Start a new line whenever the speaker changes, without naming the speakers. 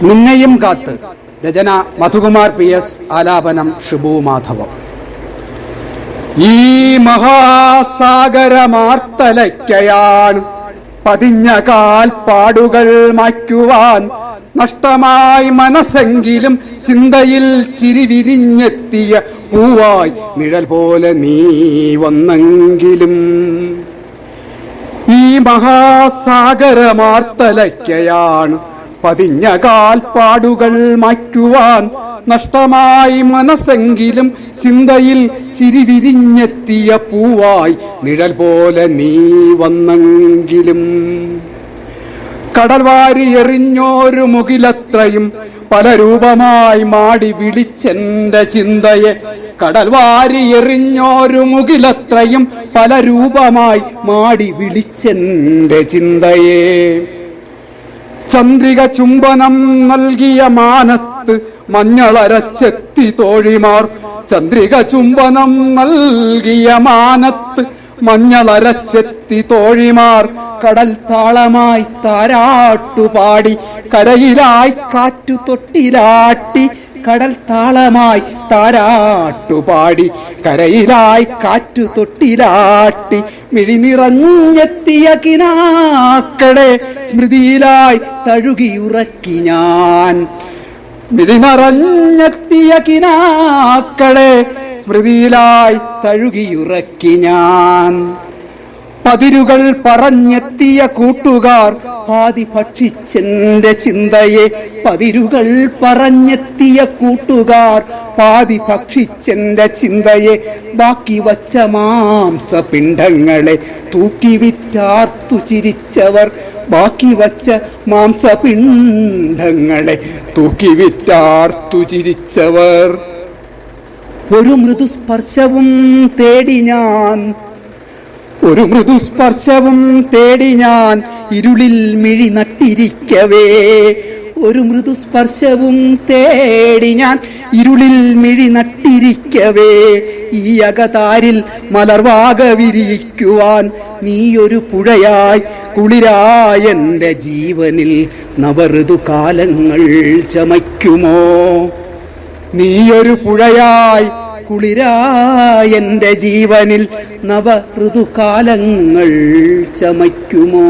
നിന്നെയും കാത്ത്. രചന മധുകുമാർ PS, ആലാപനം ഷിബു മാധവം. ഈ മഹാസാഗരമാർത്തലയ്ക്കയാണ് പതിഞ്ഞ കാൽപ്പാടുകൾ മായ്ക്കുവാൻ നഷ്ടമായി മനസ്സെങ്കിലും ചിന്തയിൽ ചിരിവിരിഞ്ഞെത്തിയ പൂവായി നിഴൽ പോലെ നീ വന്നെങ്കിലും. ഈ മഹാസാഗരമാർത്തലയ്ക്കയാണ് പതിഞ്ഞ കാൽപ്പാടുകൾ മായ്ക്കുവാൻ നഷ്ടമായി മനസ്സെങ്കിലും ചിന്തയിൽ ചിരിവിരിഞ്ഞെത്തിയ പൂവായി നിഴൽ പോലെ നീ വന്നെങ്കിലും. കടൽ വാരി എറിഞ്ഞോരു മുകിലത്രയും പല രൂപമായി മാടി വിളിച്ചെന്റെ ചിന്തയെ. കടൽ വാരി എറിഞ്ഞോരു മുകിലത്രയും പല രൂപമായി മാടി വിളിച്ചെന്റെ ചിന്തയെ. ചന്ദ്രിക ചുംബനം നൽകിയ മാനത്ത് മഞ്ഞളരച്ചെത്തി തോഴിമാർ. ചന്ദ്രിക ചുംബനം നൽകിയ മാനത്ത് മഞ്ഞളരച്ചെത്തി തോഴിമാർ. കടൽ താളമായി താരാട്ടുപാടി കരയിലായി കാറ്റു തൊട്ടിലാട്ടി. കടൽ താളമായി താരാട്ടുപാടി കരയിലായി കാറ്റു തൊട്ടിലാട്ടി. മിഴി നിറഞ്ഞെത്തിയ കിനാക്കളെ സ്മൃതിയിലായി തഴുകിയുറക്കി ഞാൻ. മിഴി നിറഞ്ഞെത്തിയ കിനാക്കളെ സ്മൃതിയിലായി തഴുകിയുറക്കി ഞാൻ. പതിരുകൾ പറഞ്ഞെത്തിയ കൂട്ടുകാർ പാതി ഭക്ഷിച്ചെന്റെ ചിന്തയെ. പതിരുകൾ പറഞ്ഞെത്തിയ കൂട്ടുകാർ പാതി ഭക്ഷിച്ചെന്റെ ചിന്തയെ. ബാക്കി വച്ച മാംസപിണ്ഡങ്ങളെ തൂക്കി വിറ്റാർത്തു ചിരിച്ചവർ. ബാക്കി വച്ച മാംസപിണ്ഡങ്ങളെ തൂക്കി വിറ്റാർത്തു ചിരിച്ചവർ. ഒരു മൃദുസ്പർശവും തേടി ഞാൻ, ഒരു മൃദുസ്പർശവും തേടി ഞാൻ ഇരുളിൽ മിഴി നട്ടിരിക്കവേ. ഒരു മൃദുസ്പർശവും തേടി ഞാൻ ഇരുളിൽ മിഴി നട്ടിരിക്കവേ. ഈ അകതാരിൽ മലർവാക വിരിക്കുവാൻ നീയൊരു പുഴയായി കുളിരായ എൻ്റെ ജീവനിൽ നവഋതുകാലങ്ങൾ ചമയ്ക്കുമോ? നീയൊരു പുഴയായി കുളിരായ എൻ്റെ ജീവനിൽ നവ ഋതുകാലങ്ങൾ ചമയ്ക്കുമോ?